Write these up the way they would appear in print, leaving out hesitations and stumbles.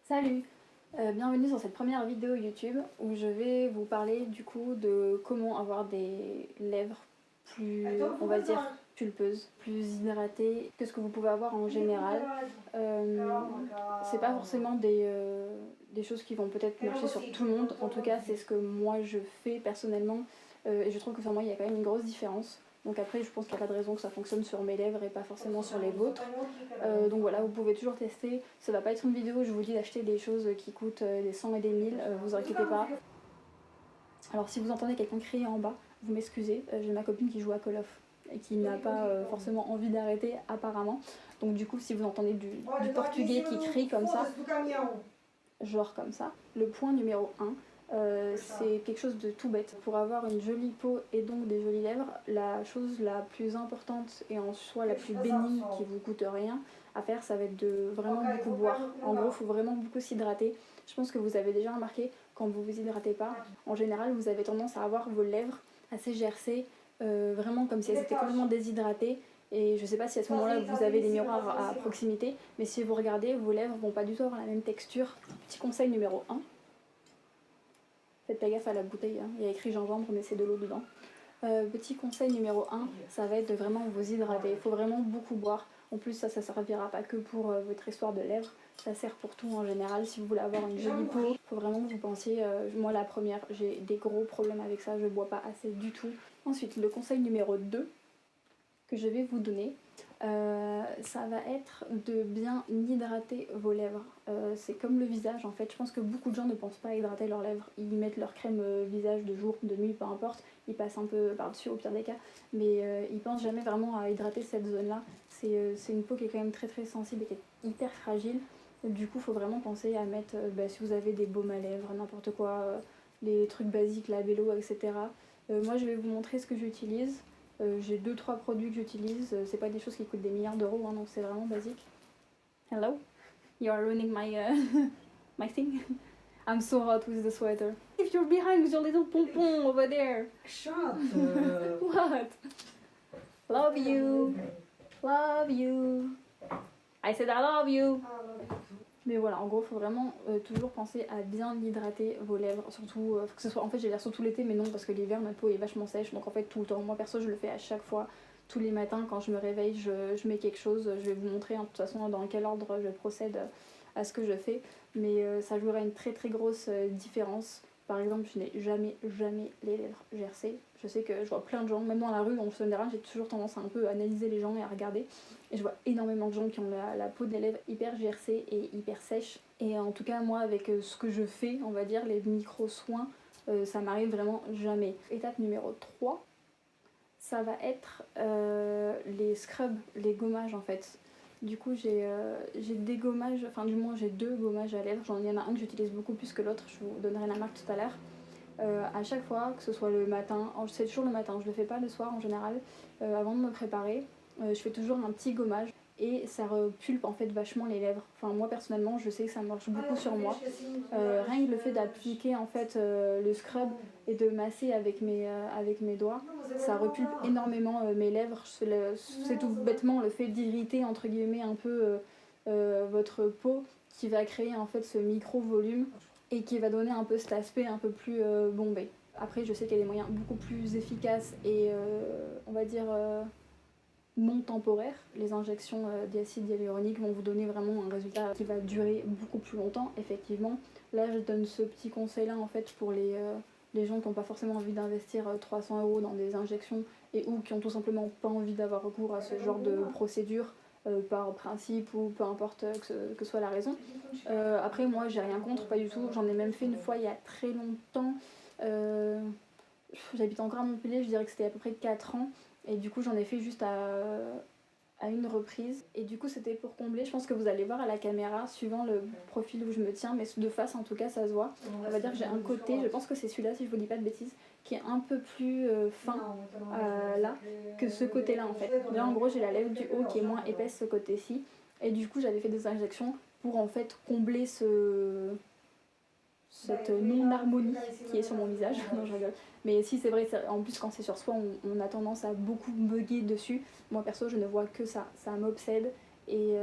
Salut, bienvenue sur cette première vidéo YouTube où je vais vous parler du coup de comment avoir des lèvres plus, on va dire, pulpeuses, plus hydratées que ce que vous pouvez avoir en général. C'est pas forcément des choses qui vont peut-être marcher sur tout le monde, en tout cas c'est ce que moi je fais personnellement et je trouve que sur moi il y a quand même une grosse différence. Donc après je pense qu'il n'y a pas de raison que ça fonctionne sur mes lèvres et pas forcément sur les vôtres. Donc voilà, vous pouvez toujours tester. Ça va pas être une vidéo où je vous dis d'acheter des choses qui coûtent des 100 et des 1000, vous inquiétez pas. Alors si vous entendez quelqu'un crier en bas, vous m'excusez, j'ai ma copine qui joue à Call of et qui n'a pas forcément envie d'arrêter apparemment. Donc du coup si vous entendez du portugais qui crie comme ça, genre comme ça, le point numéro 1, c'est quelque chose de tout bête. Pour avoir une jolie peau et donc des jolies lèvres, la chose la plus importante et en soi la plus bénigne qui vous coûte rien à faire, ça va être de vraiment beaucoup boire. En gros, il faut vraiment beaucoup s'hydrater. Je pense que vous avez déjà remarqué, quand vous vous hydratez pas, en général, vous avez tendance à avoir vos lèvres assez gercées, vraiment comme si elles étaient complètement déshydratées. Et je sais pas si à ce moment-là vous avez des miroirs à proximité, mais si vous regardez, vos lèvres vont pas du tout avoir la même texture. Petit conseil numéro 1, faites pas gaffe à la bouteille, hein. Il y a écrit gingembre mais c'est de l'eau dedans. Petit conseil numéro 1, ça va être de vraiment vous hydrater. Il faut vraiment beaucoup boire. En plus ça servira pas que pour votre histoire de lèvres, ça sert pour tout en général. Si vous voulez avoir une jolie peau, il faut vraiment que vous pensiez, moi la première, j'ai des gros problèmes avec ça, je bois pas assez du tout. Ensuite, le conseil numéro 2 que je vais vous donner, ça va être de bien hydrater vos lèvres. C'est comme le visage en fait, je pense que beaucoup de gens ne pensent pas à hydrater leurs lèvres. Ils mettent leur crème visage de jour, de nuit, peu importe, ils passent un peu par-dessus au pire des cas, mais ils pensent jamais vraiment à hydrater cette zone-là. C'est une peau qui est quand même très très sensible et qui est hyper fragile. Du coup, il faut vraiment penser à mettre, si vous avez des baumes à lèvres, n'importe quoi, les trucs basiques, la vélo, etc. Moi, je vais vous montrer ce que j'utilise. J'ai 2-3 produits que j'utilise, c'est pas des choses qui coûtent des milliards d'euros, hein, donc c'est vraiment basique. Hello? You are ruining my, my thing? I'm so hot with the sweater. If you're behind with your little pompon over there. Shut What? Love you. Love you. I said I love you. Mais voilà, en gros, il faut vraiment toujours penser à bien hydrater vos lèvres, surtout que ce soit, en fait, j'ai l'air surtout l'été, mais non, parce que l'hiver, notre peau est vachement sèche, donc en fait, tout le temps. Moi, perso, je le fais à chaque fois, tous les matins, quand je me réveille, je mets quelque chose. Je vais vous montrer, de toute façon, dans quel ordre je procède à ce que je fais, mais ça jouera une très très grosse différence. Par exemple, je n'ai jamais les lèvres gercées. Je sais que je vois plein de gens, même dans la rue, en général, j'ai toujours tendance à un peu analyser les gens et à regarder. Et je vois énormément de gens qui ont la peau des lèvres hyper gercée et hyper sèche. Et en tout cas, moi, avec ce que je fais, on va dire, les micro-soins, ça m'arrive vraiment jamais. Étape numéro 3, ça va être les scrubs, les gommages en fait. Du coup, j'ai des gommages, enfin du moins j'ai 2 gommages à lèvres. Il y en a un que j'utilise beaucoup plus que l'autre, je vous donnerai la marque tout à l'heure. À chaque fois, que ce soit le matin, c'est toujours le matin, je le fais pas le soir en général, avant de me préparer, je fais toujours un petit gommage et ça repulpe en fait vachement les lèvres. Enfin moi personnellement je sais que ça marche beaucoup sur moi. Rien que le fait d'appliquer en fait le scrub et de masser avec mes doigts, ça repulpe énormément mes lèvres. C'est tout bêtement le fait d'irriter entre guillemets un peu votre peau qui va créer en fait ce micro volume et qui va donner un peu cet aspect un peu plus bombé. Après je sais qu'il y a des moyens beaucoup plus efficaces et on va dire non temporaires. Les injections d'acide hyaluronique vont vous donner vraiment un résultat qui va durer beaucoup plus longtemps, effectivement. Là je donne ce petit conseil là en fait pour les gens qui n'ont pas forcément envie d'investir 300 € dans des injections et ou qui ont tout simplement pas envie d'avoir recours à ce genre de procédure par principe ou peu importe que soit la raison. Après moi j'ai rien contre, pas du tout, j'en ai même fait une fois il y a très longtemps. J'habite encore à Montpellier, je dirais que c'était à peu près 4 ans et du coup j'en ai fait juste à une reprise et du coup c'était pour combler. Je pense que vous allez voir à la caméra suivant le profil où je me tiens, mais de face en tout cas ça se voit. On va dire que j'ai un côté, je pense que c'est celui-là si je vous dis pas de bêtises, qui est un peu plus fin là que ce côté là en fait. Là en gros j'ai la lèvre du haut qui est moins épaisse ce côté-ci et du coup j'avais fait des injections pour en fait combler cette non-harmonie qui est sur mon visage. Non, je rigole. Mais si c'est vrai, en plus quand c'est sur soi, on a tendance à beaucoup bugger dessus. Moi perso, je ne vois que ça m'obsède et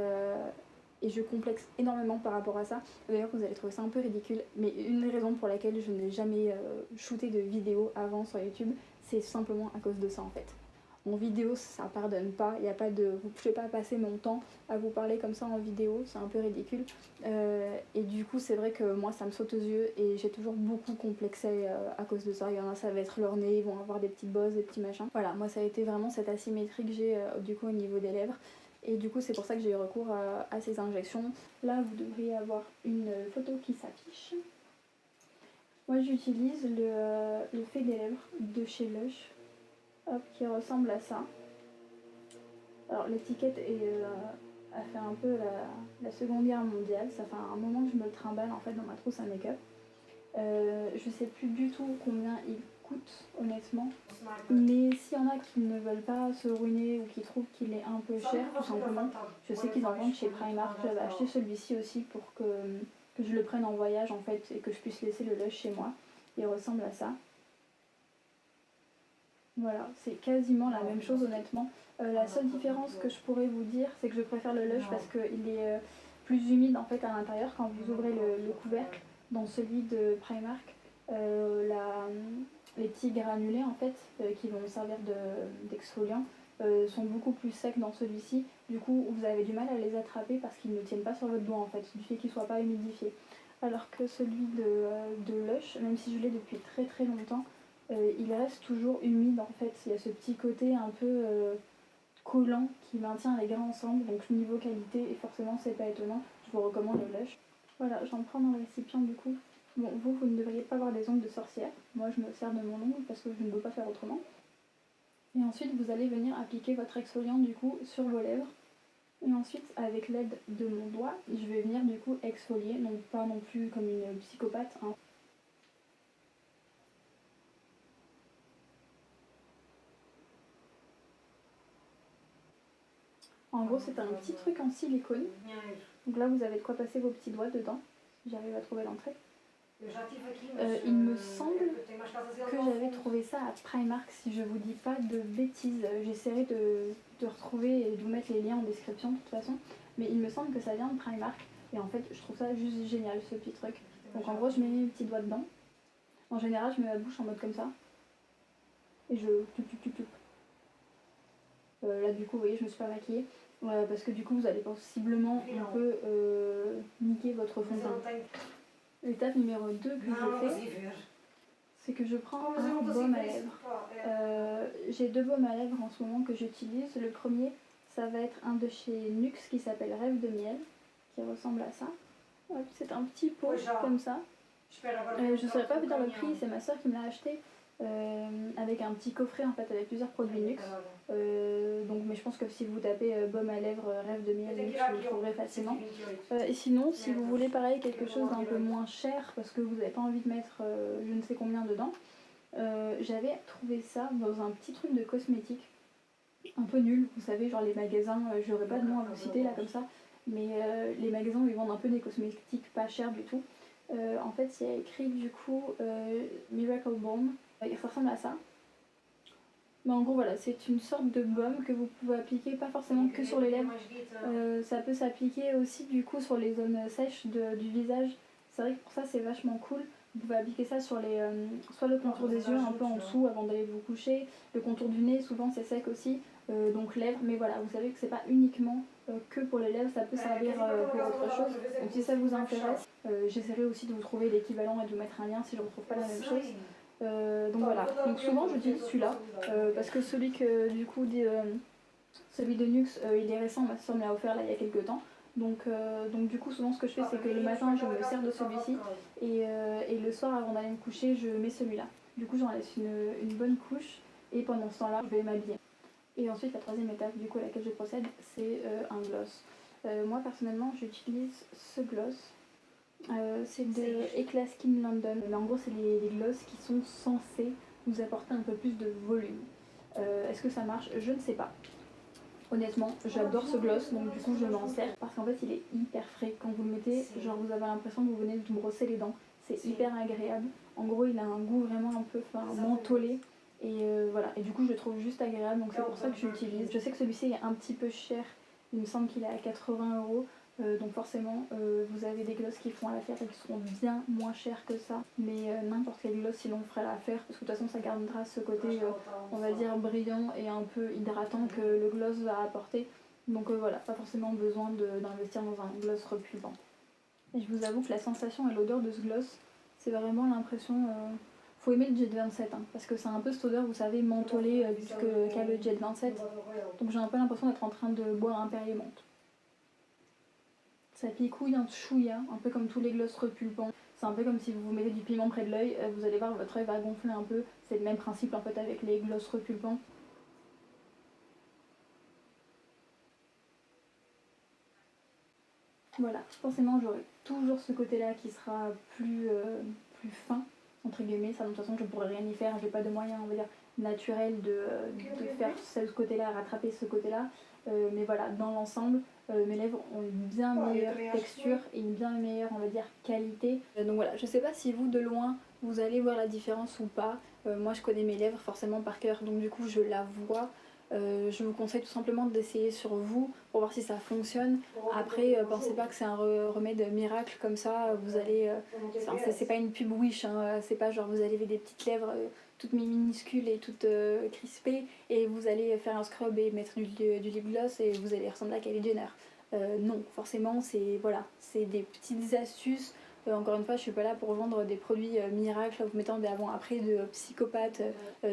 et je complexe énormément par rapport à ça. D'ailleurs vous allez trouver ça un peu ridicule, mais une des raisons pour laquelle je n'ai jamais shooté de vidéo avant sur YouTube, c'est simplement à cause de ça en fait. En vidéo ça pardonne pas, il y a pas de, je vais pas passer mon temps à vous parler comme ça en vidéo, c'est un peu ridicule. Et du coup c'est vrai que moi ça me saute aux yeux et j'ai toujours beaucoup complexé à cause de ça. Il y en a ça va être leur nez, ils vont avoir des petites bosses, des petits machins. Voilà, moi ça a été vraiment cette asymétrie que j'ai du coup au niveau des lèvres. Et du coup c'est pour ça que j'ai eu recours à ces injections. Là vous devriez avoir une photo qui s'affiche. Moi j'utilise le fait des lèvres de chez Lush. Hop, qui ressemble à ça. Alors l'étiquette a fait un peu la Seconde Guerre mondiale, ça fait un moment que je me le trimballe en fait dans ma trousse à make-up. Je sais plus du tout combien il coûte honnêtement, mais s'il y en a qui ne veulent pas se ruiner ou qui trouvent qu'il est un peu cher tout simplement, je sais qu'ils en vendent chez Primark, j'avais acheté celui-ci aussi pour que je le prenne en voyage en fait et que je puisse laisser le Lush chez moi. Il ressemble à ça. Voilà, c'est quasiment la même chose honnêtement. La seule différence que je pourrais vous dire, c'est que je préfère le Lush parce qu'il est plus humide en fait à l'intérieur quand vous ouvrez le couvercle. Dans celui de Primark, les petits granulés en fait qui vont servir d'exfoliant sont beaucoup plus secs dans celui-ci. Du coup, vous avez du mal à les attraper parce qu'ils ne tiennent pas sur votre doigt en fait, du fait qu'ils ne soient pas humidifiés. Alors que celui de Lush, même si je l'ai depuis très très longtemps, il reste toujours humide en fait. Il y a ce petit côté un peu collant qui maintient les grains ensemble. Donc niveau qualité, et forcément c'est pas étonnant, je vous recommande le Lush. Voilà, j'en prends dans le récipient du coup. Bon, vous ne devriez pas avoir des ongles de sorcière. Moi je me sers de mon ongle parce que je ne peux pas faire autrement. Et ensuite vous allez venir appliquer votre exfoliant du coup sur vos lèvres. Et ensuite avec l'aide de mon doigt, je vais venir du coup exfolier, donc pas non plus comme une psychopathe, hein. En gros, c'est un petit truc en silicone. Donc là, vous avez de quoi passer vos petits doigts dedans. J'arrive à trouver l'entrée. Il me semble que j'avais trouvé ça à Primark, si je vous dis pas de bêtises. J'essaierai de retrouver et de vous mettre les liens en description de toute façon. Mais il me semble que ça vient de Primark. Et en fait, je trouve ça juste génial, ce petit truc. Donc en gros, je mets mes petits doigts dedans. En général, je mets ma bouche en mode comme ça. Et je... là, du coup, vous voyez, je me suis pas maquillée. Parce que du coup, vous allez possiblement un peu niquer votre fond de teint. L'étape numéro 2 que je fais, c'est que je prends un baume à lèvres. J'ai 2 baumes à lèvres en ce moment que j'utilise. Le premier, ça va être un de chez NYX qui s'appelle Rêve de miel, qui ressemble à ça. C'est un petit pot comme ça. Je ne saurais pas vous dire le prix, c'est ma soeur qui me l'a acheté. Avec un petit coffret en fait avec plusieurs produits NYX. Donc, mais je pense que si vous tapez baume à lèvres Rêve de miel NYX, vous le trouverez facilement. Et sinon, si vous voulez pareil quelque chose d'un peu moins cher parce que vous n'avez pas envie de mettre je ne sais combien dedans, j'avais trouvé ça dans un petit truc de cosmétique un peu nul, vous savez, genre les magasins, j'aurais pas de nom à vous citer là comme ça, mais les magasins où ils vendent un peu des cosmétiques pas chers du tout. En fait, il y a écrit du coup Miracle Balm. Ça ressemble à ça. Mais en gros, voilà, c'est une sorte de baume que vous pouvez appliquer, pas forcément que sur les lèvres. Ça peut s'appliquer aussi du coup sur les zones sèches du visage. C'est vrai que pour ça, c'est vachement cool. Vous pouvez appliquer ça sur soit le contour des yeux, un peu en dessous avant d'aller vous coucher. Le contour du nez, souvent c'est sec aussi. Donc lèvres, mais voilà, vous savez que c'est pas uniquement que pour les lèvres, ça peut servir pour autre chose. Donc si ça vous intéresse, j'essaierai aussi de vous trouver l'équivalent et de vous mettre un lien si je ne retrouve pas la même chose. Donc voilà, donc souvent j'utilise celui-là parce que celui que du coup celui de NYX il est récent, ma soeur me l'a offert là il y a quelques temps. Donc du coup souvent ce que je fais c'est que le matin je me sers de celui-ci et le soir avant d'aller me coucher je mets celui-là. Du coup j'en laisse une bonne couche et pendant ce temps-là je vais m'habiller. Et ensuite la troisième étape du coup à laquelle je procède c'est un gloss. Moi personnellement j'utilise ce gloss. C'est de Eclat Skin London. Mais en gros, c'est les gloss qui sont censés vous apporter un peu plus de volume. Est-ce que ça marche? Je ne sais pas. Honnêtement, j'adore ce gloss, donc du coup je m'en sers parce qu'en fait il est hyper frais. Quand vous le mettez, genre vous avez l'impression que vous venez de vous brosser les dents. C'est hyper agréable. En gros, il a un goût vraiment un peu mentholé. Et voilà, et du coup je le trouve juste agréable, donc c'est pour ça que je l'utilise. Je sais que celui-ci est un petit peu cher. Il me semble qu'il est à 80 €. donc forcément vous avez des glosses qui font l'affaire et qui seront bien moins chères que ça, mais n'importe quel gloss si l'on ferait l'affaire, parce que de toute façon ça gardera ce côté on va dire brillant et un peu hydratant que le gloss va apporter. Donc voilà, pas forcément besoin d'investir dans un gloss repulpant. Et je vous avoue que la sensation et l'odeur de ce gloss, c'est vraiment l'impression... faut aimer le Jet 27, hein, parce que c'est un peu cette odeur, vous savez, mentholée qu'a le Jet 27. Donc j'ai un peu l'impression d'être en train de boire un Perrier menthe. Ça picouille un chouïa, un peu comme tous les glosses repulpants. C'est un peu comme si vous vous mettez du piment près de l'œil, vous allez voir votre œil va gonfler un peu. C'est le même principe en fait avec les glosses repulpants. Voilà, forcément j'aurai toujours ce côté-là qui sera plus fin, entre guillemets. Ça, de toute façon je ne pourrai rien y faire, j'ai pas de moyen, on va dire, naturel de faire ce côté-là, rattraper ce côté-là. Mais voilà, dans l'ensemble, mes lèvres ont une bien meilleure texture et une bien meilleure, on va dire, qualité. Donc voilà, je sais pas si vous de loin vous allez voir la différence ou pas. Moi je connais mes lèvres forcément par cœur, donc du coup je la vois. Je vous conseille tout simplement d'essayer sur vous pour voir si ça fonctionne. Après, pensez pas que c'est un remède miracle comme ça. Vous allez, c'est pas une pub Wish, hein, c'est pas genre vous allez avoir des petites lèvres toutes minuscules et toutes crispées et vous allez faire un scrub et mettre du lip gloss et vous allez ressembler à Kylie Jenner. Non, forcément, c'est voilà, c'est des petites astuces. Encore une fois, je suis pas là pour vendre des produits miracles, vous mettant des avant-après de psychopathe,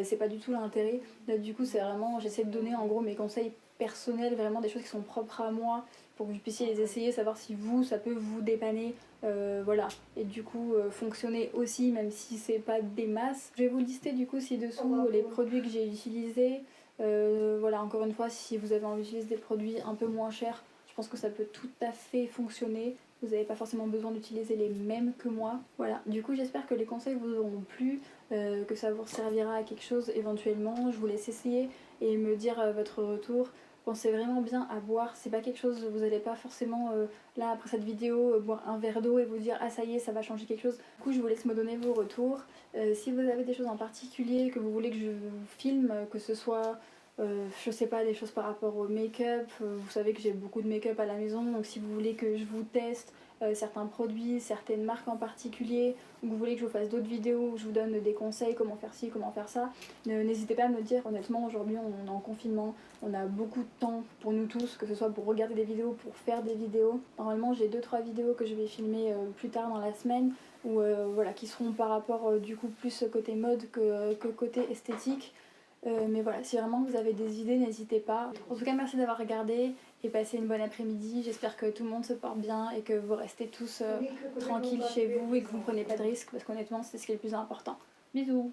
c'est pas du tout l'intérêt. Là, du coup, c'est vraiment, j'essaie de donner en gros mes conseils personnels, vraiment des choses qui sont propres à moi, pour que vous puissiez les essayer, savoir si vous, ça peut vous dépanner, voilà. Et du coup, fonctionner aussi, même si c'est pas des masses. Je vais vous lister du coup ci-dessous les produits que j'ai utilisés. Voilà, encore une fois, si vous avez envie d'utiliser des produits un peu moins chers, je pense que ça peut tout à fait fonctionner. Vous n'avez pas forcément besoin d'utiliser les mêmes que moi. Voilà, du coup j'espère que les conseils vous auront plu, que ça vous servira à quelque chose éventuellement. Je vous laisse essayer et me dire votre retour. Pensez vraiment bien à boire, c'est pas quelque chose, vous n'allez pas forcément là après cette vidéo boire un verre d'eau et vous dire ah ça y est ça va changer quelque chose. Du coup je vous laisse me donner vos retours. Si vous avez des choses en particulier que vous voulez que je vous filme, que ce soit je sais pas, des choses par rapport au make-up, vous savez que j'ai beaucoup de make-up à la maison, donc si vous voulez que je vous teste certains produits, certaines marques en particulier, ou que vous voulez que je vous fasse d'autres vidéos où je vous donne des conseils, comment faire ci, comment faire ça, n'hésitez pas à me le dire. Honnêtement, aujourd'hui on est en confinement, on a beaucoup de temps pour nous tous, que ce soit pour regarder des vidéos, pour faire des vidéos. Normalement j'ai 2-3 vidéos que je vais filmer plus tard dans la semaine, ou voilà, qui seront par rapport du coup plus côté mode que côté esthétique. Mais voilà, si vraiment vous avez des idées, n'hésitez pas. En tout cas, merci d'avoir regardé et passez une bonne après-midi. J'espère que tout le monde se porte bien et que vous restez tous tranquilles chez vous et que vous ne prenez pas de risques parce qu'honnêtement, c'est ce qui est le plus important. Bisous!